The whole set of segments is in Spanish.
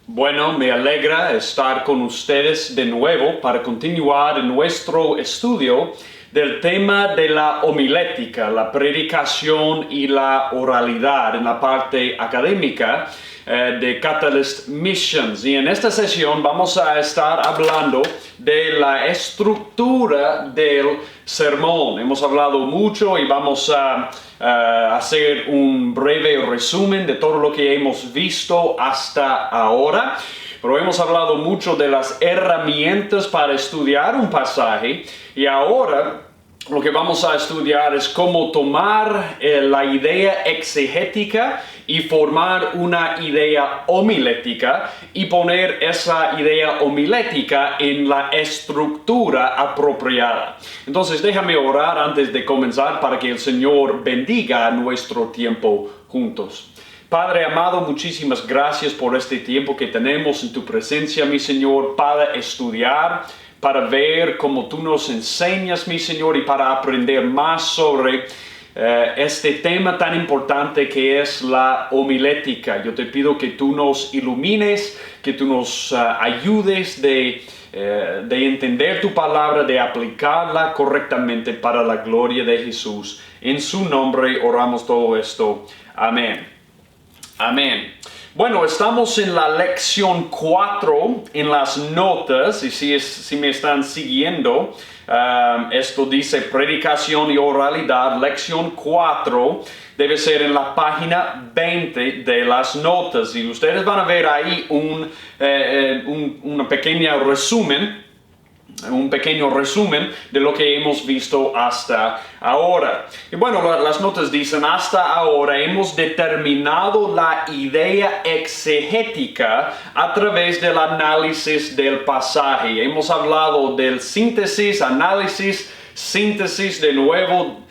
Bueno, me alegra estar con ustedes de nuevo para continuar nuestro estudio del tema de la homilética, la predicación y la oralidad en la parte académica de Catalyst Missions. Y en esta sesión vamos a estar hablando de la estructura del sermón. Hemos hablado mucho y vamos a hacer un breve resumen de todo lo que hemos visto hasta ahora. Pero hemos hablado mucho de las herramientas para estudiar un pasaje y ahora lo que vamos a estudiar es cómo tomar la idea exegética y formar una idea homilética y poner esa idea homilética en la estructura apropiada. Entonces déjame orar antes de comenzar para que el Señor bendiga nuestro tiempo juntos. Padre amado, muchísimas gracias por este tiempo que tenemos en tu presencia, mi Señor, para estudiar, para ver cómo tú nos enseñas, mi Señor, y para aprender más sobre este tema tan importante que es la homilética. Yo te pido que tú nos ilumines, que tú nos ayudes de entender tu palabra, de aplicarla correctamente para la gloria de Jesús. En su nombre oramos todo esto. Amén. Amén. Bueno, estamos en la lección 4 en las notas, y si me están siguiendo, esto dice predicación y oralidad, lección 4, debe ser en la página 20 de las notas, y ustedes van a ver ahí un pequeño resumen de lo que hemos visto hasta ahora. Y bueno, las notas dicen, hasta ahora hemos determinado la idea exegética a través del análisis del pasaje. Hemos hablado del síntesis, análisis, síntesis de nuevo,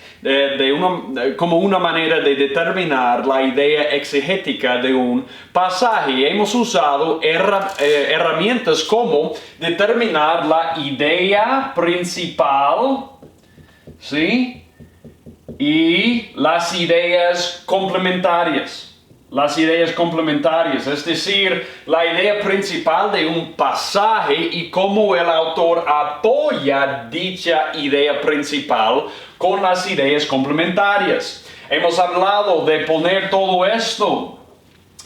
como una manera de determinar la idea exegética de un pasaje. Hemos usado herramientas como determinar la idea principal, ¿sí? Y las ideas complementarias. Las ideas complementarias, es decir, la idea principal de un pasaje y cómo el autor apoya dicha idea principal con las ideas complementarias. Hemos hablado de poner todo esto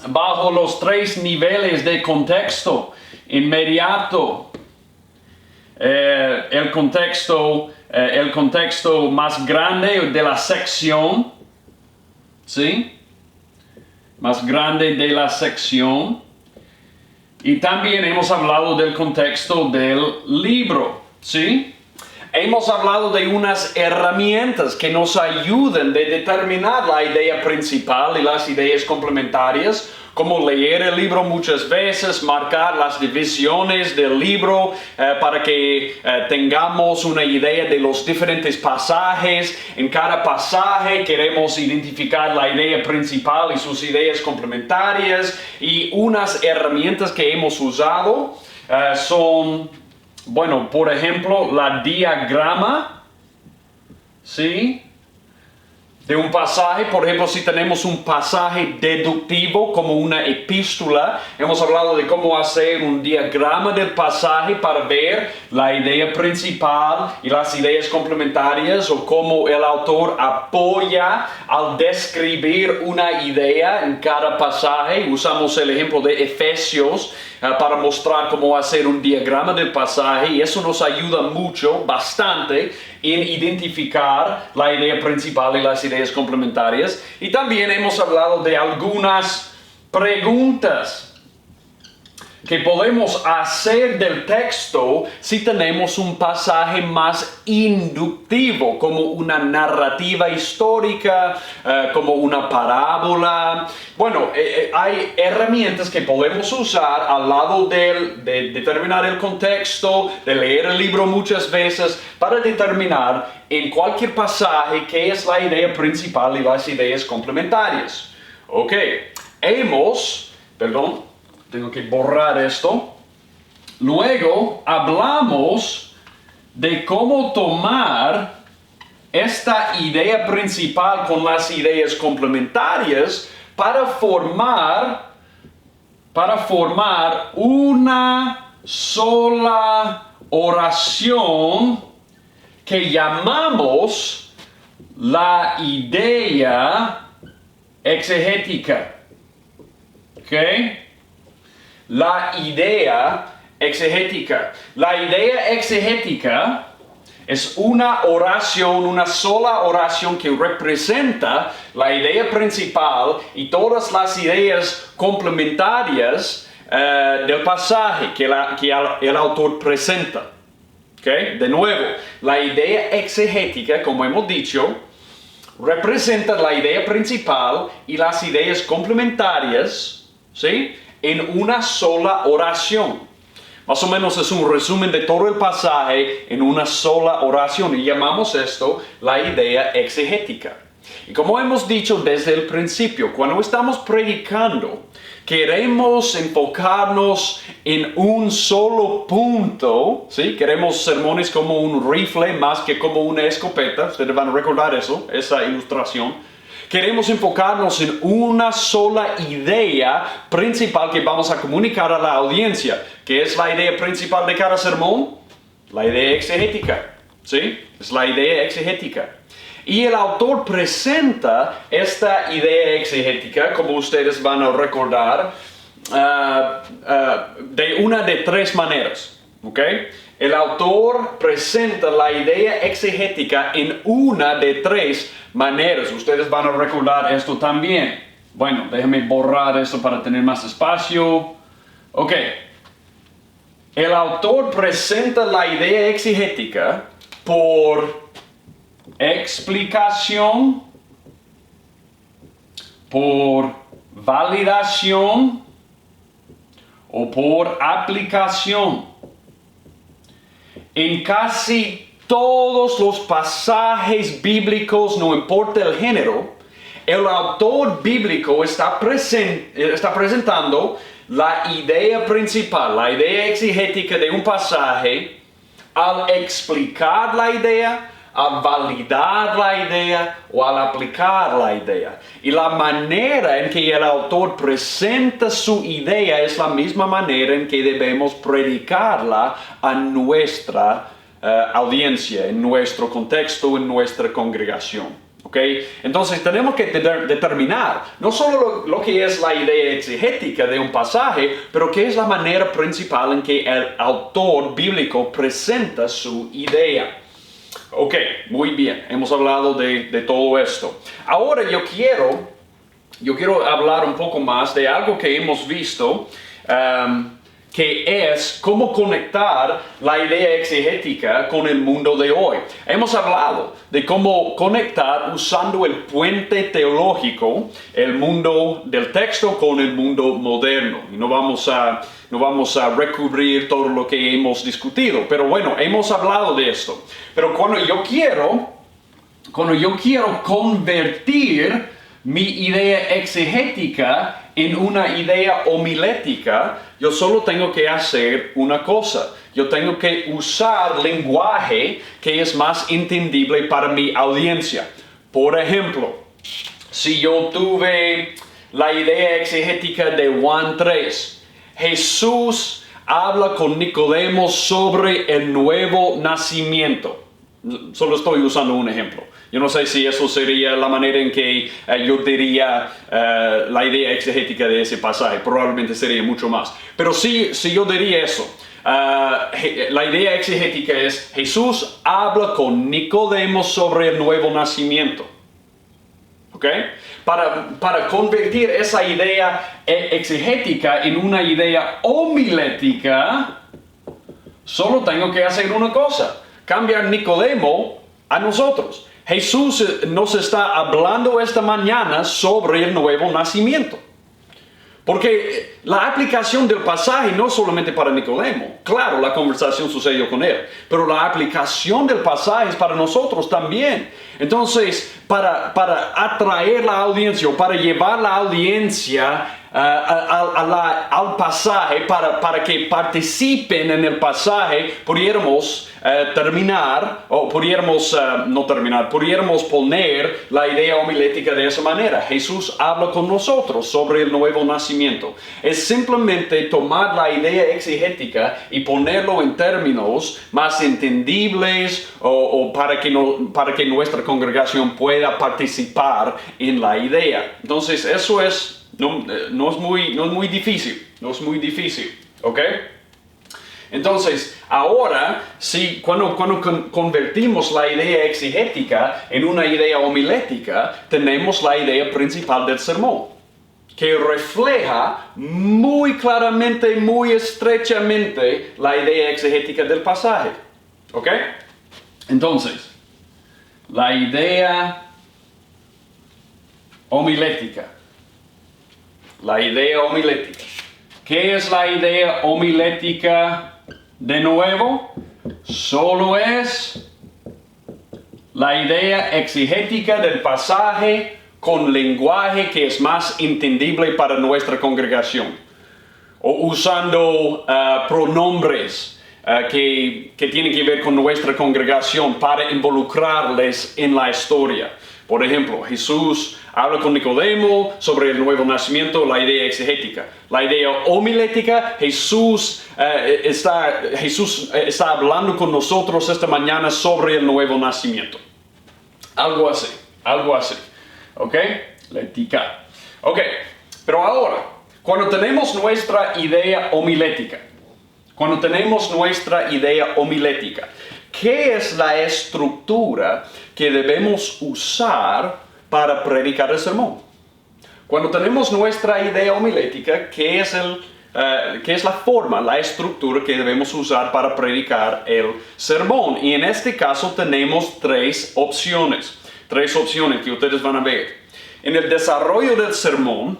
bajo los 3 niveles de contexto: inmediato, el contexto más grande de la sección, ¿sí? Más grande de la sección, y también hemos hablado del contexto del libro, ¿sí? Hemos hablado de unas herramientas que nos ayudan de determinar la idea principal y las ideas complementarias, como leer el libro muchas veces, marcar las divisiones del libro para que tengamos una idea de los diferentes pasajes. En cada pasaje queremos identificar la idea principal y sus ideas complementarias, y unas herramientas que hemos usado son, bueno, por ejemplo, la diagrama, ¿sí? De un pasaje. Por ejemplo, si tenemos un pasaje deductivo como una epístola, hemos hablado de cómo hacer un diagrama del pasaje para ver la idea principal y las ideas complementarias, o cómo el autor apoya al describir una idea en cada pasaje. Usamos el ejemplo de Efesios para mostrar cómo hacer un diagrama del pasaje, y eso nos ayuda mucho, bastante, en identificar la idea principal y las ideas complementarias. Y también hemos hablado de algunas preguntas que podemos hacer del texto si tenemos un pasaje más inductivo, como una narrativa histórica, como una parábola. Bueno, hay herramientas que podemos usar al lado de determinar el contexto, de leer el libro muchas veces, para determinar en cualquier pasaje qué es la idea principal y las ideas complementarias. Ok, tengo que borrar esto. Luego hablamos de cómo tomar esta idea principal con las ideas complementarias para formar para formar una sola oración que llamamos la idea exegética. ¿Ok? La idea exegética. La idea exegética es una oración, una sola oración que representa la idea principal y todas las ideas complementarias del pasaje que el autor presenta. ¿Okay? De nuevo, la idea exegética, como hemos dicho, representa la idea principal y las ideas complementarias, ¿sí?, en una sola oración. Más o menos es un resumen de todo el pasaje en una sola oración y llamamos esto la idea exegética. Y como hemos dicho desde el principio, cuando estamos predicando, queremos enfocarnos en un solo punto, ¿sí? Queremos sermones como un rifle más que como una escopeta. Ustedes van a recordar eso, esa ilustración. Queremos enfocarnos en una sola idea principal que vamos a comunicar a la audiencia. ¿Qué es la idea principal de cada sermón? La idea exegética, ¿sí? Es la idea exegética. Y el autor presenta esta idea exegética, como ustedes van a recordar, de una de tres maneras, ¿ok? El autor presenta la idea exegética en una de tres maneras. Ustedes van a recordar esto también. Bueno, déjenme borrar esto para tener más espacio. Ok. El autor presenta la idea exegética por explicación, por validación o por aplicación. En casi todos los pasajes bíblicos, no importa el género, el autor bíblico está presentando la idea principal, la idea exegética de un pasaje, al explicar la idea, al validar la idea o al aplicar la idea. Y la manera en que el autor presenta su idea es la misma manera en que debemos predicarla a nuestra audiencia, en nuestro contexto, en nuestra congregación. ¿Okay? Entonces tenemos que determinar no solo lo que es la idea exegética de un pasaje, pero qué es la manera principal en que el autor bíblico presenta su idea. Ok, muy bien, hemos hablado de todo esto. Ahora yo quiero hablar un poco más de algo que hemos visto, que es cómo conectar la idea exegética con el mundo de hoy. Hemos hablado de cómo conectar usando el puente teológico, el mundo del texto con el mundo moderno. Y no vamos a recubrir todo lo que hemos discutido, pero bueno, hemos hablado de esto. Pero cuando yo quiero convertir mi idea exegética en una idea homilética, yo solo tengo que hacer una cosa. Yo tengo que usar lenguaje que es más entendible para mi audiencia. Por ejemplo, si yo tuve la idea exegética de Juan 3, Jesús habla con Nicodemo sobre el nuevo nacimiento. Solo estoy usando un ejemplo. Yo no sé si eso sería la manera en que yo diría la idea exegética de ese pasaje. Probablemente sería mucho más. Pero si yo diría eso, la idea exegética es Jesús habla con Nicodemo sobre el nuevo nacimiento. ¿Ok? Para convertir esa idea exegética en una idea homilética, solo tengo que hacer una cosa: cambiar Nicodemo a nosotros. Jesús nos está hablando esta mañana sobre el nuevo nacimiento. Porque la aplicación del pasaje no es solamente para Nicodemo. Claro, la conversación sucedió con él. Pero la aplicación del pasaje es para nosotros también. Entonces, para atraer la audiencia o para llevar la audiencia al pasaje para que participen en el pasaje, pudiéramos pudiéramos poner la idea homilética de esa manera. Jesús habla con nosotros sobre el nuevo nacimiento. Es simplemente tomar la idea exegética y ponerlo en términos más entendibles o para que nuestra congregación pueda participar en la idea. Entonces, eso no es muy difícil, ¿ok? Entonces, ahora, cuando convertimos la idea exegética en una idea homilética, tenemos la idea principal del sermón, que refleja muy claramente, muy estrechamente la idea exegética del pasaje, ¿ok? Entonces, la idea homilética. La idea homilética. ¿Qué es la idea homilética? De nuevo, solo es la idea exegética del pasaje con lenguaje que es más entendible para nuestra congregación, o usando pronombres que tienen que ver con nuestra congregación para involucrarles en la historia. Por ejemplo, Jesús habla con Nicodemo sobre el nuevo nacimiento, la idea exegética. La idea homilética, Jesús está hablando con nosotros esta mañana sobre el nuevo nacimiento. Algo así. ¿Ok? Lética. Ok, pero ahora, cuando tenemos nuestra idea homilética, ¿qué es la estructura que debemos usar para predicar el sermón? Cuando tenemos nuestra idea homilética, ¿qué es la forma, la estructura que debemos usar para predicar el sermón? Y en este caso tenemos tres opciones que ustedes van a ver. En el desarrollo del sermón,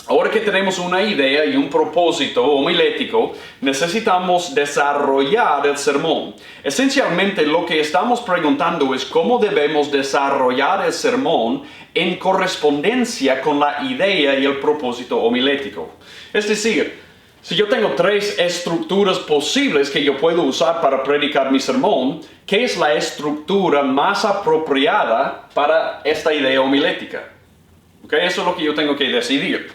ahora que tenemos una idea y un propósito homilético, necesitamos desarrollar el sermón. Esencialmente, lo que estamos preguntando es cómo debemos desarrollar el sermón en correspondencia con la idea y el propósito homilético. Es decir, si yo tengo tres estructuras posibles que yo puedo usar para predicar mi sermón, ¿qué es la estructura más apropiada para esta idea homilética? ¿Okay? Eso es lo que yo tengo que decidir.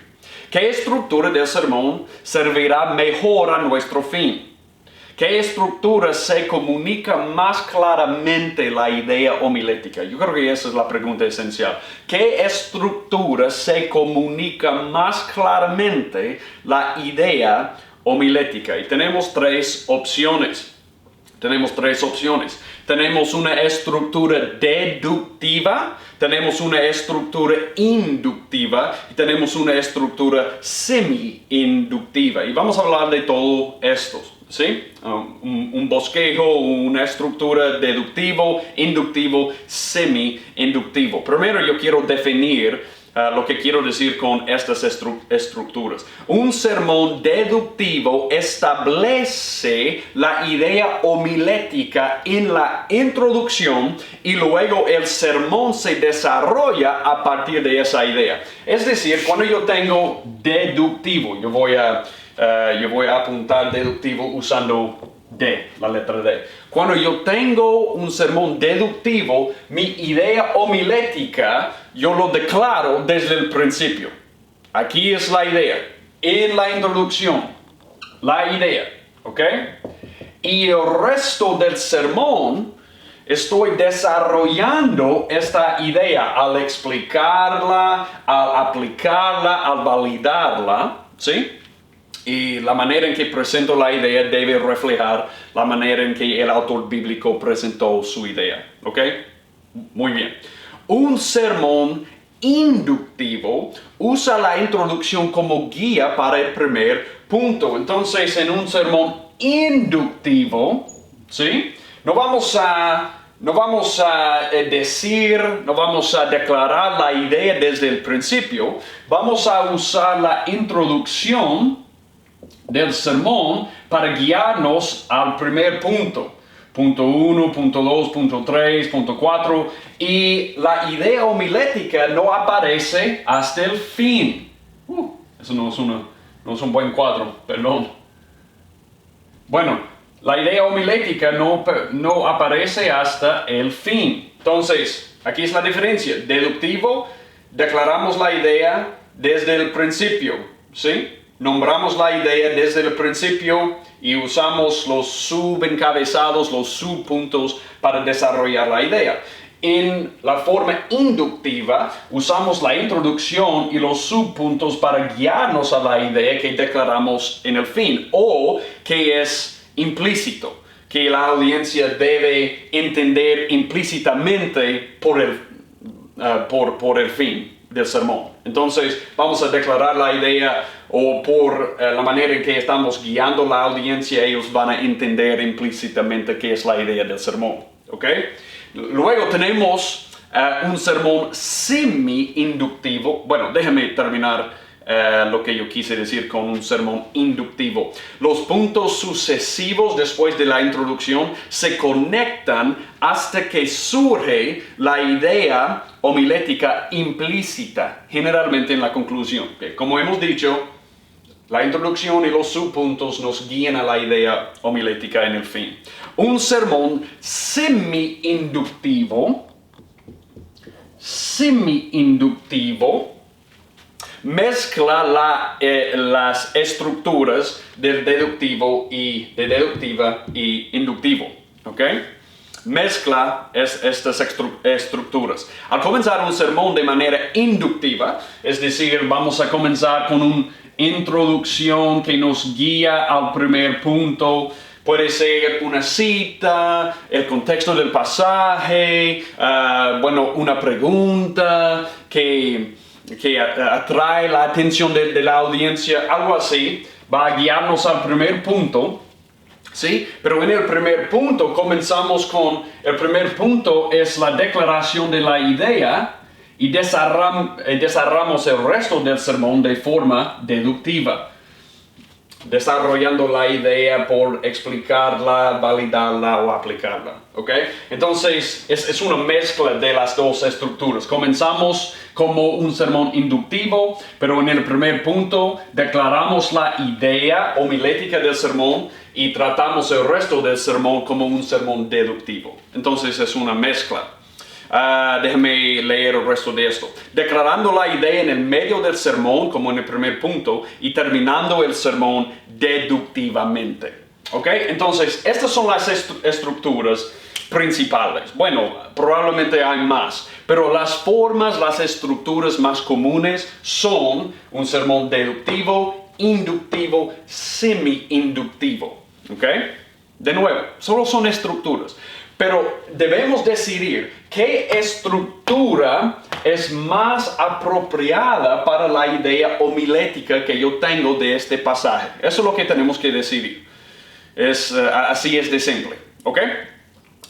¿Qué estructura del sermón servirá mejor a nuestro fin? ¿Qué estructura se comunica más claramente la idea homilética? Yo creo que esa es la pregunta esencial. ¿Qué estructura se comunica más claramente la idea homilética? Y tenemos tres opciones. Tenemos una estructura deductiva, tenemos una estructura inductiva y tenemos una estructura semi-inductiva. Y vamos a hablar de todo esto, ¿sí? Un bosquejo, una estructura deductivo, inductivo, semi-inductivo. Primero yo quiero definir lo que quiero decir con estas estructuras. Un sermón deductivo establece la idea homilética en la introducción y luego el sermón se desarrolla a partir de esa idea. Es decir, cuando yo tengo deductivo, yo voy a apuntar deductivo usando D, la letra D. Cuando yo tengo un sermón deductivo, mi idea homilética, yo lo declaro desde el principio. Aquí es la idea. En la introducción, la idea. ¿Ok? Y el resto del sermón, estoy desarrollando esta idea al explicarla, al aplicarla, al validarla. ¿Sí? Y la manera en que presento la idea debe reflejar la manera en que el autor bíblico presentó su idea. ¿Ok? Muy bien. Un sermón inductivo usa la introducción como guía para el primer punto. Entonces, en un sermón inductivo, ¿sí? No vamos a declarar la idea desde el principio. Vamos a usar la introducción del sermón para guiarnos al primer punto. Punto 1, punto 2, punto 3, punto 4. Y la idea homilética no aparece hasta el fin. Eso no es un buen cuadro, perdón. Bueno, la idea homilética no aparece hasta el fin. Entonces, aquí es la diferencia. Deductivo, declaramos la idea desde el principio, ¿sí? Nombramos la idea desde el principio y usamos los subencabezados, los subpuntos para desarrollar la idea. En la forma inductiva, usamos la introducción y los subpuntos para guiarnos a la idea que declaramos en el fin, o que es implícito, que la audiencia debe entender implícitamente por el fin del sermón. Entonces, vamos a declarar la idea o por la manera en que estamos guiando la audiencia, ellos van a entender implícitamente qué es la idea del sermón. ¿Ok? Luego tenemos un sermón semi-inductivo. Bueno, déjame terminar lo que yo quise decir con un sermón inductivo. Los puntos sucesivos después de la introducción se conectan hasta que surge la idea homilética implícita, generalmente en la conclusión. Como hemos dicho, la introducción y los subpuntos nos guían a la idea homilética en el fin. Un sermón semi-inductivo mezcla las estructuras del deductiva y inductivo. ¿Ok? Mezcla estas estructuras. Al comenzar un sermón de manera inductiva, es decir, vamos a comenzar con una introducción que nos guía al primer punto. Puede ser una cita, el contexto del pasaje, una pregunta que atrae la atención de la audiencia, algo así. Va a guiarnos al primer punto. ¿Sí? Pero en el primer punto comenzamos con, el primer punto es la declaración de la idea y desarrollamos el resto del sermón de forma deductiva, desarrollando la idea por explicarla, validarla o aplicarla. ¿Ok? Entonces es una mezcla de las dos estructuras. Comenzamos como un sermón inductivo, pero en el primer punto declaramos la idea homilética del sermón y tratamos el resto del sermón como un sermón deductivo. Entonces es una mezcla. Déjame leer el resto de esto. Declarando la idea en el medio del sermón, como en el primer punto, y terminando el sermón deductivamente. ¿Ok? Entonces, estas son las estructuras principales. Bueno, probablemente hay más, pero las formas, las estructuras más comunes son un sermón deductivo, inductivo, semi-inductivo. ¿Ok? De nuevo, solo son estructuras. Pero debemos decidir qué estructura es más apropiada para la idea homilética que yo tengo de este pasaje. Eso es lo que tenemos que decidir. Así es de simple. ¿Ok?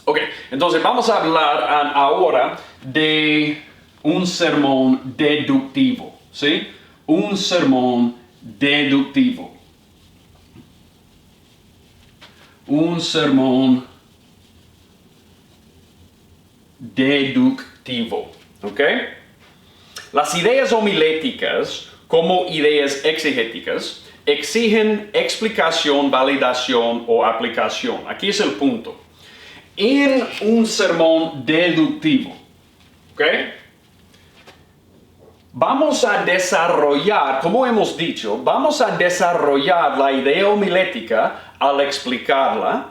Ok, entonces vamos a hablar ahora de un sermón deductivo. ¿Sí? Un sermón deductivo. Un sermón deductivo. ¿Ok? Las ideas homiléticas, como ideas exegéticas, exigen explicación, validación o aplicación. Aquí es el punto. En un sermón deductivo, ¿ok? Vamos a desarrollar, como hemos dicho, vamos a desarrollar la idea homilética al explicarla,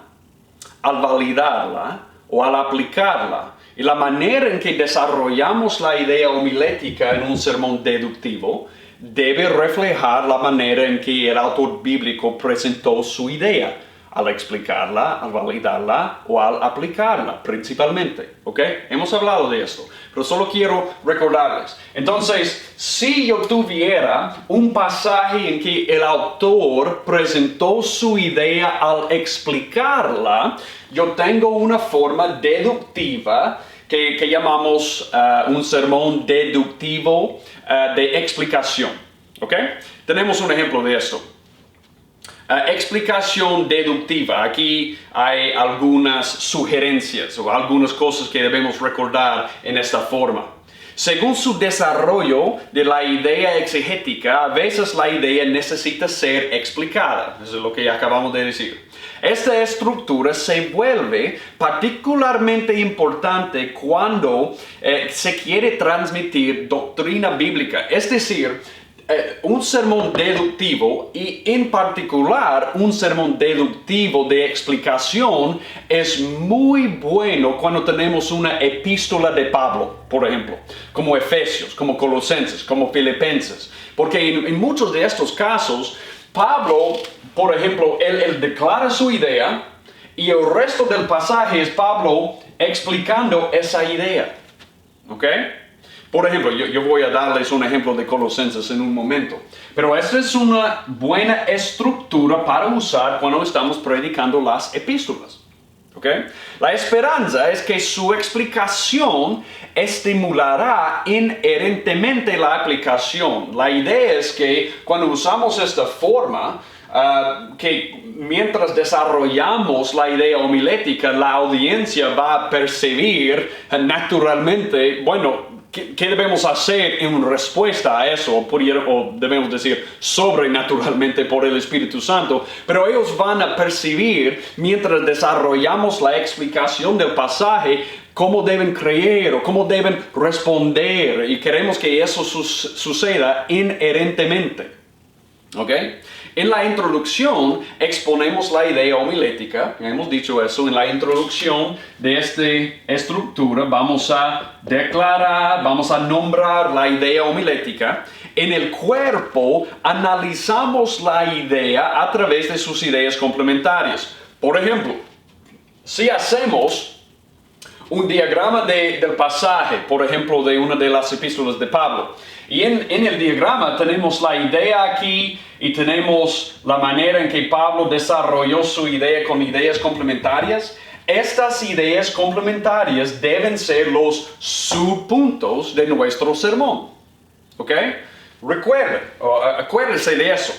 al validarla o al aplicarla. Y la manera en que desarrollamos la idea homilética en un sermón deductivo debe reflejar la manera en que el autor bíblico presentó su idea, al explicarla, al validarla o al aplicarla, principalmente. ¿Ok? Hemos hablado de esto, pero solo quiero recordarles. Entonces, si yo tuviera un pasaje en que el autor presentó su idea al explicarla, yo tengo una forma deductiva que llamamos un sermón deductivo de explicación. ¿Ok? Tenemos un ejemplo de esto. Explicación deductiva. Aquí hay algunas sugerencias o algunas cosas que debemos recordar en esta forma. Según su desarrollo de la idea exegética, a veces la idea necesita ser explicada. Eso es lo que acabamos de decir. Esta estructura se vuelve particularmente importante cuando se quiere transmitir doctrina bíblica, es decir, un sermón deductivo y en particular un sermón deductivo de explicación es muy bueno cuando tenemos una epístola de Pablo, por ejemplo, como Efesios, como Colosenses, como Filipenses, porque en muchos de estos casos Pablo, por ejemplo, él declara su idea y el resto del pasaje es Pablo explicando esa idea. ¿Ok? Por ejemplo, yo voy a darles un ejemplo de Colosenses en un momento. Pero esta es una buena estructura para usar cuando estamos predicando las epístolas. ¿Ok? La esperanza es que su explicación estimulará inherentemente la aplicación. La idea es que cuando usamos esta forma, que mientras desarrollamos la idea homilética, la audiencia va a percibir naturalmente, bueno, ¿qué debemos hacer en respuesta a eso? O debemos decir sobrenaturalmente por el Espíritu Santo. Pero ellos van a percibir, mientras desarrollamos la explicación del pasaje, cómo deben creer o cómo deben responder. Y queremos que eso suceda inherentemente. ¿Ok? En la introducción exponemos la idea homilética, hemos dicho eso, en la introducción de esta estructura vamos a declarar, vamos a nombrar la idea homilética. En el cuerpo analizamos la idea a través de sus ideas complementarias. Por ejemplo, si hacemos un diagrama del pasaje, por ejemplo, de una de las epístolas de Pablo, y en el diagrama tenemos la idea aquí y tenemos la manera en que Pablo desarrolló su idea con ideas complementarias. Estas ideas complementarias deben ser los subpuntos de nuestro sermón. ¿Ok? Acuérdense de eso.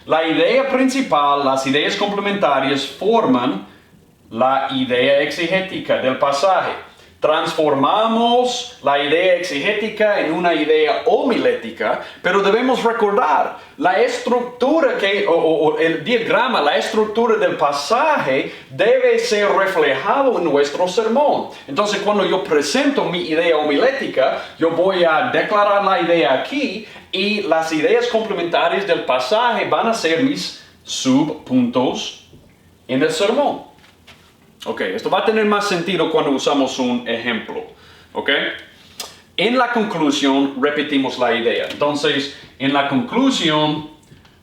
La idea principal, las ideas complementarias forman la idea exegética del pasaje. Transformamos la idea exegética en una idea homilética, pero debemos recordar la estructura o el diagrama, la estructura del pasaje debe ser reflejado en nuestro sermón. Entonces, cuando yo presento mi idea homilética, yo voy a declarar la idea aquí y las ideas complementarias del pasaje van a ser mis subpuntos en el sermón. Ok, esto va a tener más sentido cuando usamos un ejemplo. Ok, en la conclusión repetimos la idea. Entonces, en la conclusión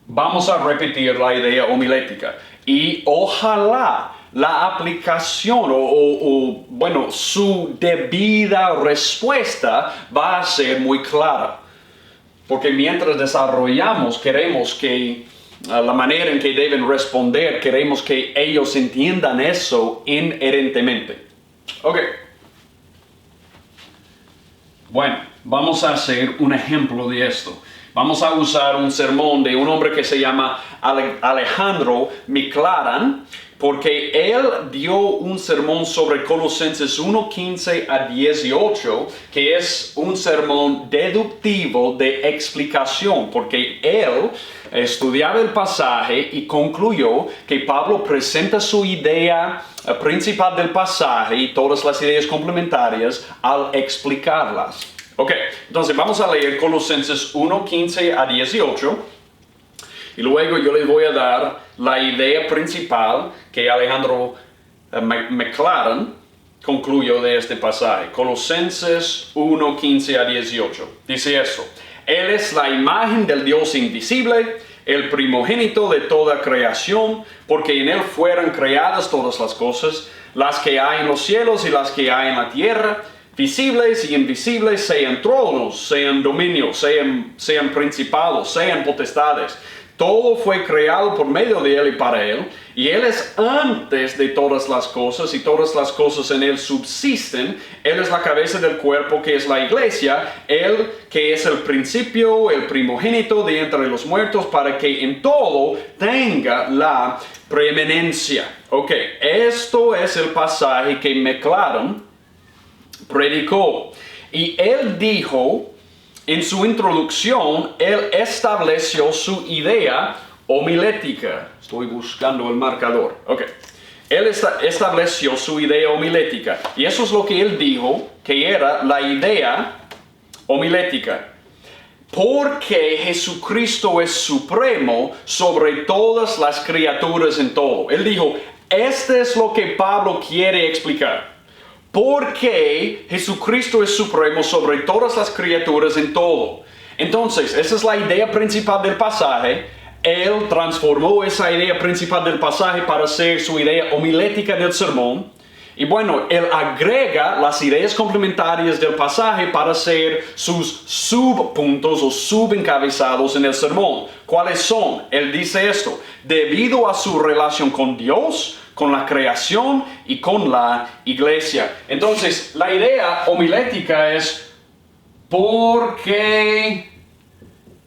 vamos a repetir la idea homilética. Y ojalá la aplicación bueno, su debida respuesta va a ser muy clara. Porque mientras desarrollamos, queremos que la manera en que deben responder, queremos que ellos entiendan eso inherentemente. Ok. Bueno, vamos a hacer un ejemplo de esto. Vamos a usar un sermón de un hombre que se llama Alejandro Miclaran, porque él dio un sermón sobre Colosenses 1:15 a 18, que es un sermón deductivo de explicación, porque él estudiaba el pasaje y concluyó que Pablo presenta su idea principal del pasaje y todas las ideas complementarias al explicarlas. Ok, entonces vamos a leer Colosenses 1:15 a 18. Y luego yo les voy a dar la idea principal que Alejandro Miclaran concluyó de este pasaje. Colosenses 1:15 a 18. Dice eso: Él es la imagen del Dios invisible, el primogénito de toda creación, porque en Él fueron creadas todas las cosas, las que hay en los cielos y las que hay en la tierra, visibles y invisibles, sean tronos, sean dominios, sean principados, sean potestades. Todo fue creado por medio de Él y para Él, y Él es antes de todas las cosas, y todas las cosas en Él subsisten. Él es la cabeza del cuerpo que es la iglesia, Él que es el principio, el primogénito de entre los muertos, para que en todo tenga la preeminencia. Ok, esto es el pasaje que Miclaran predicó. Y él dijo, en su introducción, él estableció su idea homilética. Estoy buscando el marcador. Ok. Él estableció su idea homilética. Y eso es lo que él dijo, que era la idea homilética. Porque Jesucristo es supremo sobre todas las criaturas en todo. Él dijo, este es lo que Pablo quiere explicar. Porque Jesucristo es supremo sobre todas las criaturas en todo. Entonces, esa es la idea principal del pasaje. Él transformó esa idea principal del pasaje para ser su idea homilética del sermón. Y bueno, él agrega las ideas complementarias del pasaje para ser sus subpuntos o subencabezados en el sermón. ¿Cuáles son? Él dice esto: debido a su relación con Dios, con la creación y con la iglesia. Entonces, la idea homilética es porque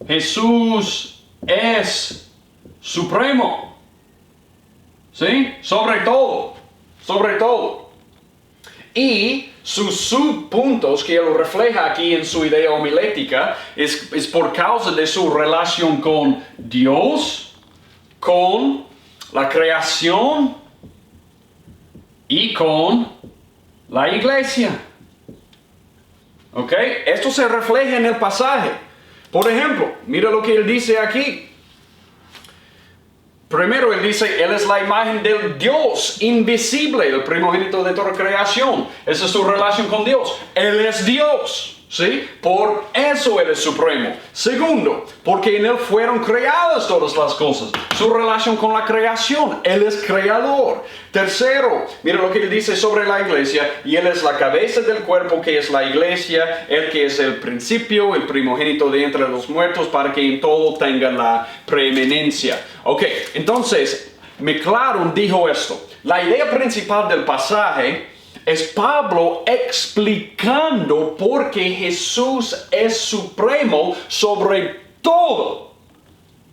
Jesús es supremo. ¿Sí? Sobre todo. Y sus subpuntos que él refleja aquí en su idea homilética es por causa de su relación con Dios, con la creación y con la iglesia. ¿Ok? Esto se refleja en el pasaje. Por ejemplo, mira lo que él dice aquí. Primero él dice, él es la imagen del Dios invisible, el primogénito de toda creación. Esa es su relación con Dios. Él es Dios, ¿sí? Por eso él es supremo. Segundo, porque en él fueron creadas todas las cosas. Su relación con la creación. Él es creador. Tercero, mira lo que él dice sobre la iglesia. Y él es la cabeza del cuerpo que es la iglesia. Él que es el principio, el primogénito de entre los muertos, para que en todo tenga la preeminencia. Ok, entonces, McLaren dijo esto. La idea principal del pasaje es Pablo explicando por qué Jesús es supremo sobre todo.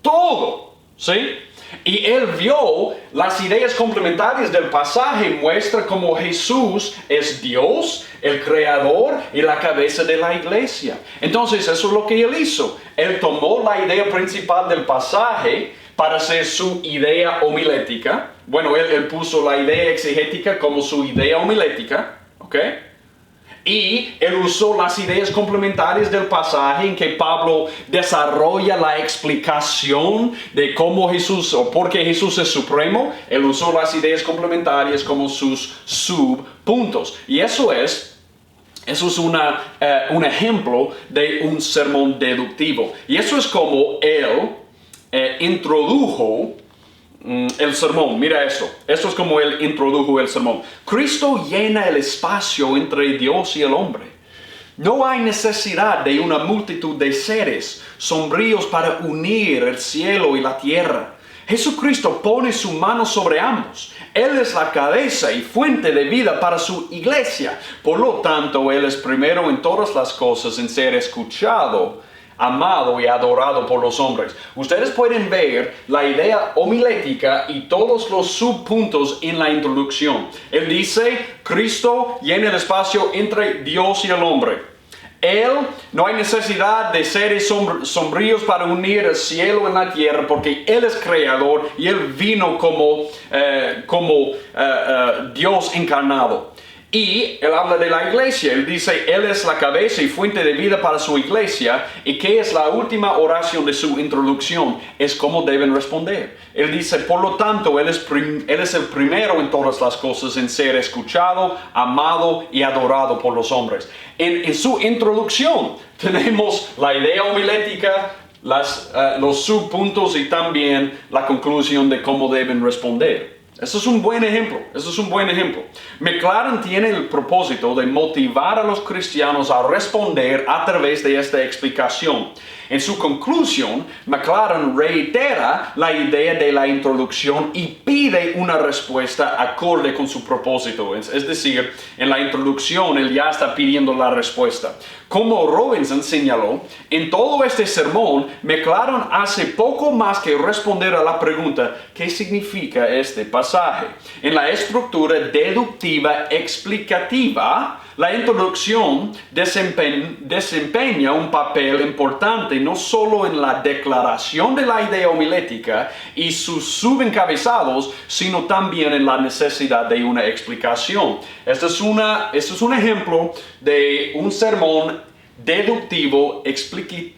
Todo, ¿sí? Y él vio las ideas complementarias del pasaje, muestra cómo Jesús es Dios, el creador y la cabeza de la iglesia. Entonces, eso es lo que él hizo. Él tomó la idea principal del pasaje para hacer su idea homilética. Bueno, él puso la idea exegética como su idea homilética, ¿ok? Y él usó las ideas complementarias del pasaje en que Pablo desarrolla la explicación de cómo Jesús o por qué Jesús es supremo. Él usó las ideas complementarias como sus subpuntos. Y eso es un ejemplo de un sermón deductivo. Y eso es como él introdujo el sermón. Mira esto. Esto es como él introdujo el sermón. Cristo llena el espacio entre Dios y el hombre. No hay necesidad de una multitud de seres sombríos para unir el cielo y la tierra. Jesucristo pone su mano sobre ambos. Él es la cabeza y fuente de vida para su iglesia. Por lo tanto, Él es primero en todas las cosas en ser escuchado, amado y adorado por los hombres. Ustedes pueden ver la idea homilética y todos los subpuntos en la introducción. Él dice, Cristo llena el espacio entre Dios y el hombre. Él, no hay necesidad de seres sombríos para unir el cielo y la tierra, porque Él es creador y Él vino como Dios encarnado. Y él habla de la iglesia. Él dice, Él es la cabeza y fuente de vida para su iglesia. ¿Y qué es la última oración de su introducción? Es cómo deben responder. Él dice, por lo tanto, Él es el primero en todas las cosas en ser escuchado, amado y adorado por los hombres. En su introducción tenemos la idea homilética, los subpuntos y también la conclusión de cómo deben responder. Eso es un buen ejemplo. McLaren tiene el propósito de motivar a los cristianos a responder a través de esta explicación. En su conclusión, McLaren reitera la idea de la introducción y pide una respuesta acorde con su propósito. Es decir, en la introducción él ya está pidiendo la respuesta. Como Robinson señaló, en todo este sermón, McLaren hace poco más que responder a la pregunta ¿qué significa este pasaje? En la estructura deductiva explicativa, La introducción desempeña un papel importante no solo en la declaración de la idea homilética y sus subencabezados, sino también en la necesidad de una explicación. Este es un ejemplo de un sermón deductivo explicativo.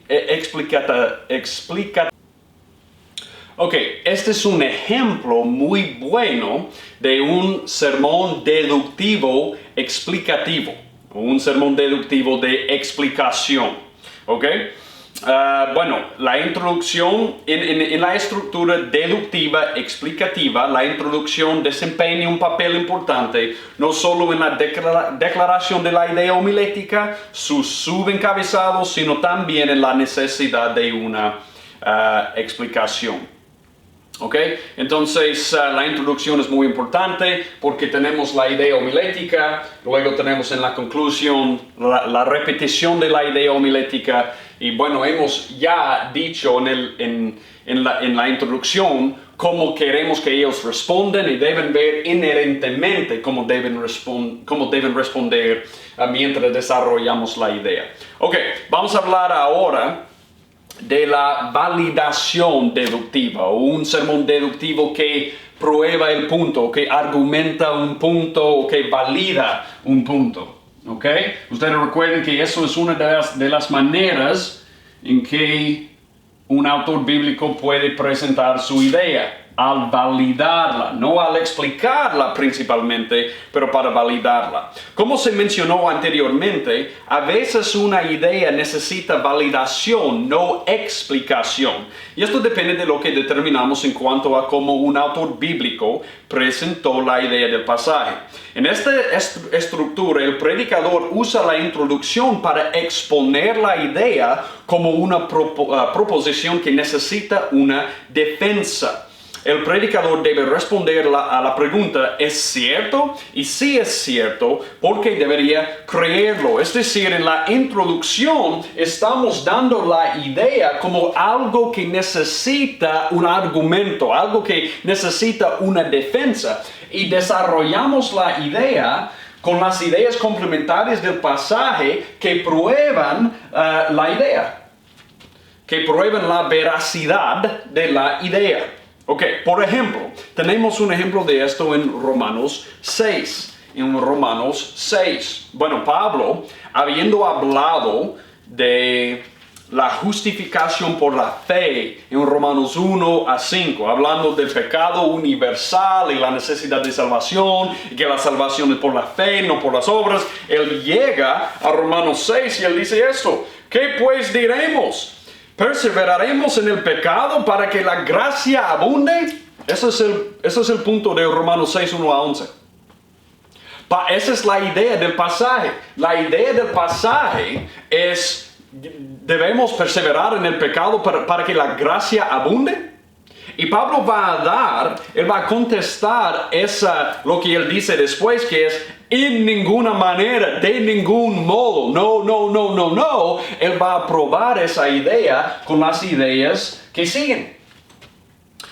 Ok, este es un ejemplo muy bueno de un sermón deductivo explicativo, o un sermón deductivo de explicación. Ok, bueno, la introducción en la estructura deductiva explicativa, la introducción desempeña un papel importante no solo en la declaración de la idea homilética, sus subencabezados, sino también en la necesidad de una explicación. ¿Ok? Entonces la introducción es muy importante porque tenemos la idea homilética, luego tenemos en la conclusión la repetición de la idea homilética y bueno, hemos ya dicho en la introducción cómo queremos que ellos respondan y deben ver inherentemente cómo deben responder mientras desarrollamos la idea. Ok, vamos a hablar ahora de la validación deductiva o un sermón deductivo que prueba el punto, que argumenta un punto o que valida un punto. ¿Ok? Ustedes recuerden que eso es una de las maneras en que un autor bíblico puede presentar su idea, al validarla, no al explicarla principalmente, pero para validarla. Como se mencionó anteriormente, a veces una idea necesita validación, no explicación. Y esto depende de lo que determinamos en cuanto a cómo un autor bíblico presentó la idea del pasaje. En esta estructura, el predicador usa la introducción para exponer la idea como una proposición que necesita una defensa. El predicador debe responder a la pregunta, ¿es cierto? Y si es cierto, ¿por qué debería creerlo? Es decir, en la introducción estamos dando la idea como algo que necesita un argumento, algo que necesita una defensa. Y desarrollamos la idea con las ideas complementarias del pasaje que prueban la idea, que prueban la veracidad de la idea. Ok, por ejemplo, tenemos un ejemplo de esto en Romanos 6. En Romanos 6. Bueno, Pablo, habiendo hablado de la justificación por la fe en Romanos 1 a 5, hablando del pecado universal y la necesidad de salvación, y que la salvación es por la fe, no por las obras, él llega a Romanos 6 y él dice esto, ¿qué pues diremos? ¿Perseveraremos en el pecado para que la gracia abunde? Ese es el punto de Romanos 6, 1 a 11. Esa es la idea del pasaje. La idea del pasaje es, ¿debemos perseverar en el pecado para que la gracia abunde? Y Pablo va a contestar lo que él dice después, que es en ninguna manera, de ningún modo, no. Él va a probar esa idea con las ideas que siguen.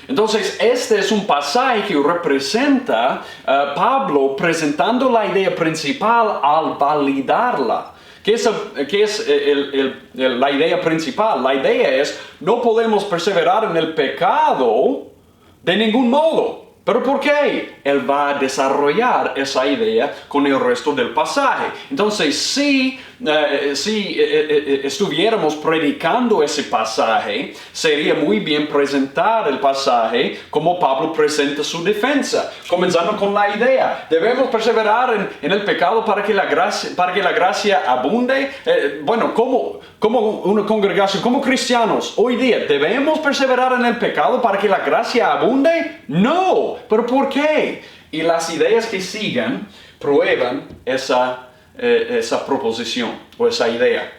Entonces, este es un pasaje que representa Pablo presentando la idea principal al validarla. ¿Qué es la idea principal? La idea es, no podemos perseverar en el pecado de ningún modo. ¿Pero por qué? Él va a desarrollar esa idea con el resto del pasaje. Entonces, si estuviéramos predicando ese pasaje, sería muy bien presentar el pasaje como Pablo presenta su defensa, comenzando con la idea. ¿Debemos perseverar en el pecado para que la gracia abunde? Bueno, como una congregación, como cristianos, hoy día, ¿debemos perseverar en el pecado para que la gracia abunde? No, pero ¿por qué? Y las ideas que sigan prueban esa proposición o esa idea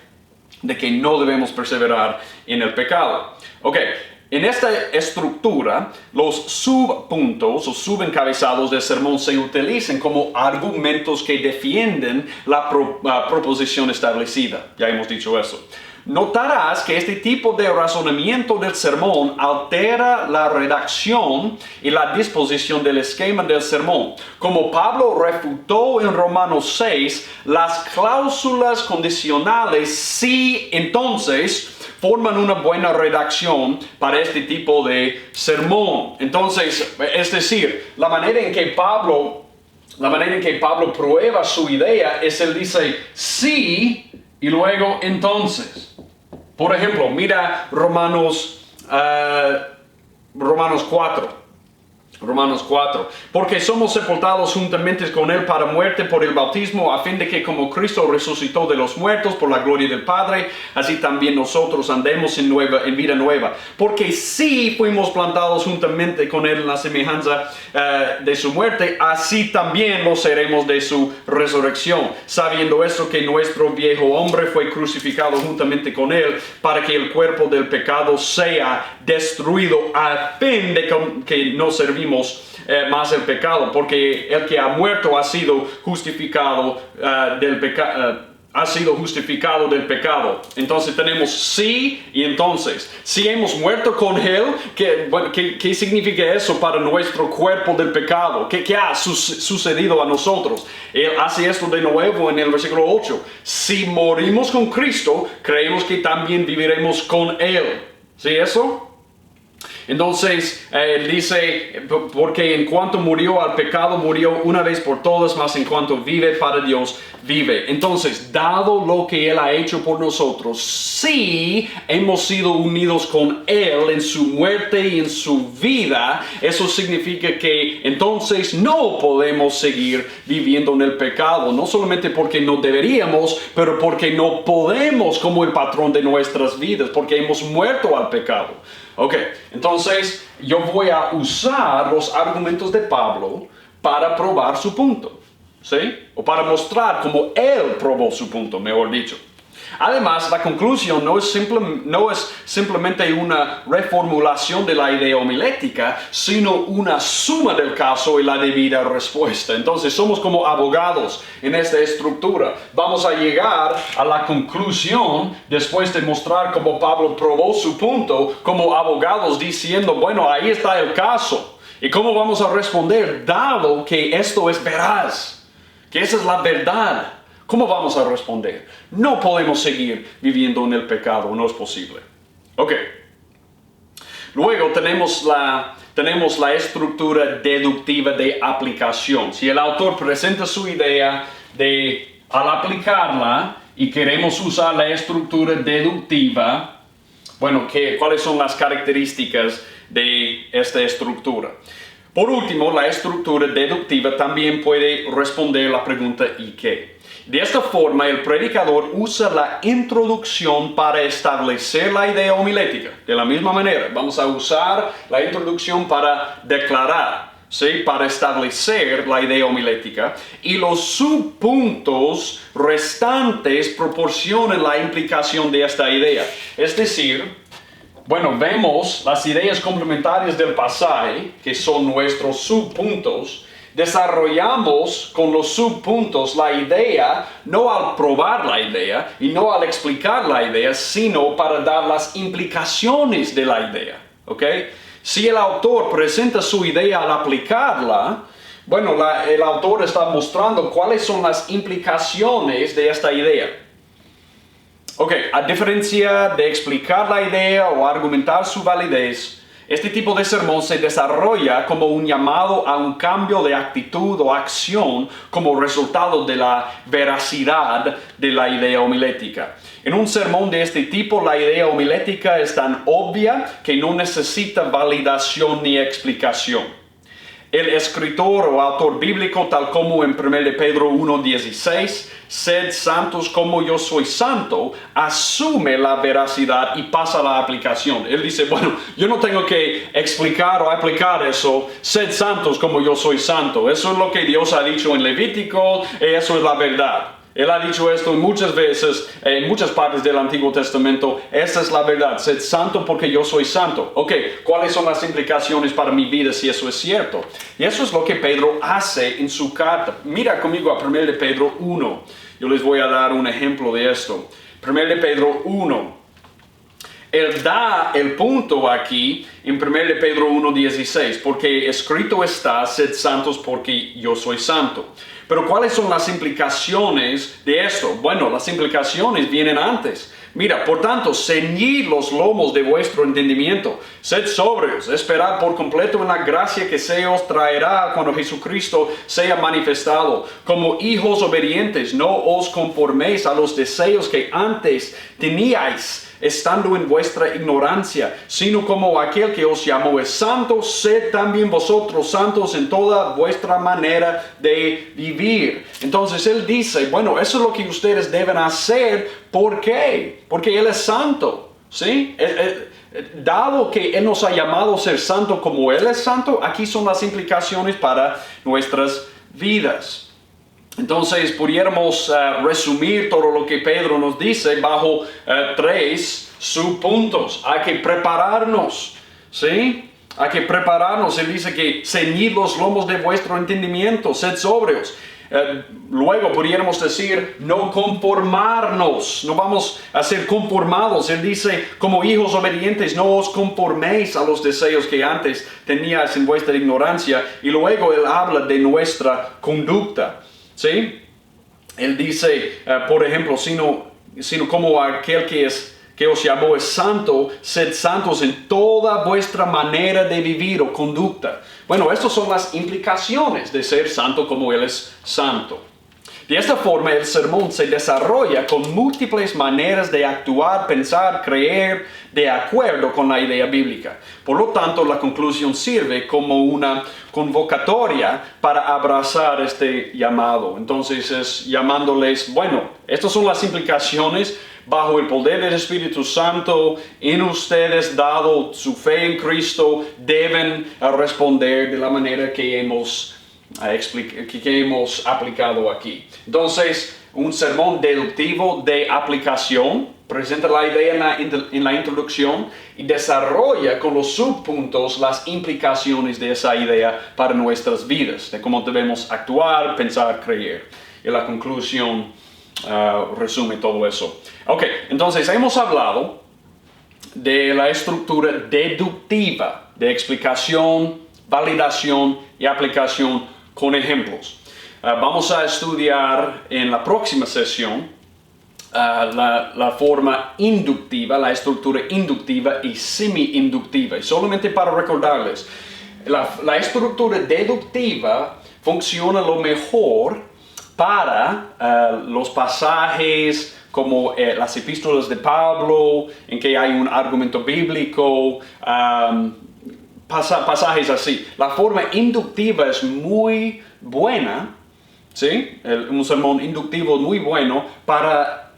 de que no debemos perseverar en el pecado. Ok, En esta estructura, los subpuntos o subencabezados del sermón se utilizan como argumentos que defienden la proposición establecida. Ya hemos dicho eso. Notarás que este tipo de razonamiento del sermón altera la redacción y la disposición del esquema del sermón. Como Pablo refutó en Romanos 6, las cláusulas condicionales sí, entonces, forman una buena redacción para este tipo de sermón. Entonces, es decir, la manera en que Pablo prueba su idea es él dice sí y luego entonces. Por ejemplo, mira Romanos 4. Romanos 4. Porque somos sepultados juntamente con Él para muerte por el bautismo, a fin de que como Cristo resucitó de los muertos por la gloria del Padre, así también nosotros andemos en vida nueva. Porque si fuimos plantados juntamente con Él en la semejanza de su muerte, así también lo seremos de su resurrección. Sabiendo esto, que nuestro viejo hombre fue crucificado juntamente con Él, para que el cuerpo del pecado sea destruido, a fin de que no servimos más el pecado, porque el que ha muerto ha sido justificado del pecado. Entonces tenemos sí y entonces. Si hemos muerto con Él, ¿qué significa eso para nuestro cuerpo del pecado? ¿Qué ha sucedido a nosotros? Él hace esto de nuevo en el versículo 8. Si morimos con Cristo, creemos que también viviremos con Él. ¿Sí eso? Entonces, dice, porque en cuanto murió al pecado, murió una vez por todas, mas en cuanto vive para Dios, vive. Entonces, dado lo que Él ha hecho por nosotros, sí hemos sido unidos con Él en su muerte y en su vida, eso significa que entonces no podemos seguir viviendo en el pecado, no solamente porque no deberíamos, pero porque no podemos como el patrón de nuestras vidas, porque hemos muerto al pecado. Ok, entonces yo voy a usar los argumentos de Pablo para probar su punto, ¿sí? O para mostrar cómo él probó su punto, mejor dicho. Además, la conclusión no es simplemente una reformulación de la idea homilética, sino una suma del caso y la debida respuesta. Entonces, somos como abogados en esta estructura. Vamos a llegar a la conclusión después de mostrar cómo Pablo probó su punto, como abogados diciendo, bueno, ahí está el caso. ¿Y cómo vamos a responder, dado que esto es veraz? Que esa es la verdad. ¿Cómo vamos a responder? No podemos seguir viviendo en el pecado, no es posible. Ok. Luego tenemos la estructura deductiva de aplicación. Si el autor presenta su idea al aplicarla y queremos usar la estructura deductiva, bueno, ¿cuáles son las características de esta estructura? Por último, la estructura deductiva también puede responder la pregunta ¿y qué? De esta forma, el predicador usa la introducción para establecer la idea homilética. De la misma manera, vamos a usar la introducción para declarar, ¿sí? Para establecer la idea homilética. Y los subpuntos restantes proporcionan la implicación de esta idea. Es decir, bueno, vemos las ideas complementarias del pasaje, que son nuestros subpuntos. Desarrollamos con los subpuntos la idea, no al probar la idea y no al explicar la idea, sino para dar las implicaciones de la idea. ¿Ok? Si el autor presenta su idea al aplicarla, bueno, el autor está mostrando cuáles son las implicaciones de esta idea. Ok, a diferencia de explicar la idea o argumentar su validez, este tipo de sermón se desarrolla como un llamado a un cambio de actitud o acción como resultado de la veracidad de la idea homilética. En un sermón de este tipo, la idea homilética es tan obvia que no necesita validación ni explicación. El escritor o autor bíblico, tal como en 1 de Pedro 1:16, sed santos como yo soy santo, asume la veracidad y pasa a la aplicación. Él dice, bueno, yo no tengo que explicar o aplicar eso, sed santos como yo soy santo. Eso es lo que Dios ha dicho en Levítico, eso es la verdad. Él ha dicho esto muchas veces, en muchas partes del Antiguo Testamento. Esta es la verdad. Sed santo porque yo soy santo. Ok, ¿cuáles son las implicaciones para mi vida si eso es cierto? Y eso es lo que Pedro hace en su carta. Mira conmigo a 1 de Pedro 1. Yo les voy a dar un ejemplo de esto. 1 de Pedro 1. Él da el punto aquí en 1 de Pedro 1:16, porque escrito está, sed santos porque yo soy santo. Pero ¿cuáles son las implicaciones de esto? Bueno, las implicaciones vienen antes. Mira, por tanto, ceñid los lomos de vuestro entendimiento, sed sobrios, esperad por completo en la gracia que se os traerá cuando Jesucristo sea manifestado. Como hijos obedientes, no os conforméis a los deseos que antes teníais, estando en vuestra ignorancia, sino como aquel que os llamó es santo, sed también vosotros santos en toda vuestra manera de vivir. Entonces él dice, bueno, eso es lo que ustedes deben hacer. ¿Por qué? Porque Él es santo, ¿sí? Dado que Él nos ha llamado a ser santo como Él es santo, aquí son las implicaciones para nuestras vidas. Entonces, pudiéramos resumir todo lo que Pedro nos dice bajo 3 subpuntos. Hay que prepararnos, ¿sí? Hay que prepararnos. Él dice que ceñid los lomos de vuestro entendimiento, sed sobrios. Luego pudiéramos decir no conformarnos, no vamos a ser conformados. Él dice como hijos obedientes no os conforméis a los deseos que antes teníais en vuestra ignorancia. Y luego él habla de nuestra conducta, ¿sí? Él dice por ejemplo sino como aquel que os llamó es santo, sed santos en toda vuestra manera de vivir o conducta. Bueno, estas son las implicaciones de ser santo como Él es santo. De esta forma, el sermón se desarrolla con múltiples maneras de actuar, pensar, creer, de acuerdo con la idea bíblica. Por lo tanto, la conclusión sirve como una convocatoria para abrazar este llamado. Entonces, es llamándoles, bueno, estas son las implicaciones. Bajo el poder del Espíritu Santo en ustedes, dado su fe en Cristo, deben responder de la manera que hemos aplicado aquí. Entonces, un sermón deductivo de aplicación presenta la idea en la introducción y desarrolla con los subpuntos las implicaciones de esa idea para nuestras vidas, de cómo debemos actuar, pensar, creer. Y la conclusión resume todo eso. Ok, entonces hemos hablado de la estructura deductiva de explicación, validación y aplicación con ejemplos. Vamos a estudiar en la próxima sesión la forma inductiva, la estructura inductiva y semi-inductiva. Y solamente para recordarles, la estructura deductiva funciona lo mejor para los pasajes como las epístolas de Pablo, en que hay un argumento bíblico, pasajes así. La forma inductiva es muy buena, ¿sí? Un sermón inductivo muy bueno para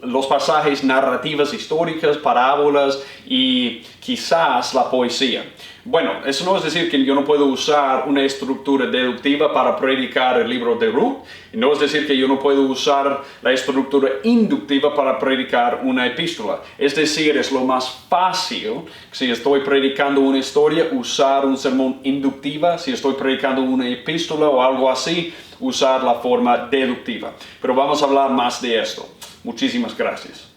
los pasajes narrativas históricas, parábolas y quizás la poesía. Bueno, eso no es decir que yo no puedo usar una estructura deductiva para predicar el libro de Ruth, y no es decir que yo no puedo usar la estructura inductiva para predicar una epístola. Es decir, es lo más fácil, si estoy predicando una historia, usar un sermón inductiva. Si estoy predicando una epístola o algo así, usar la forma deductiva. Pero vamos a hablar más de esto. Muchísimas gracias.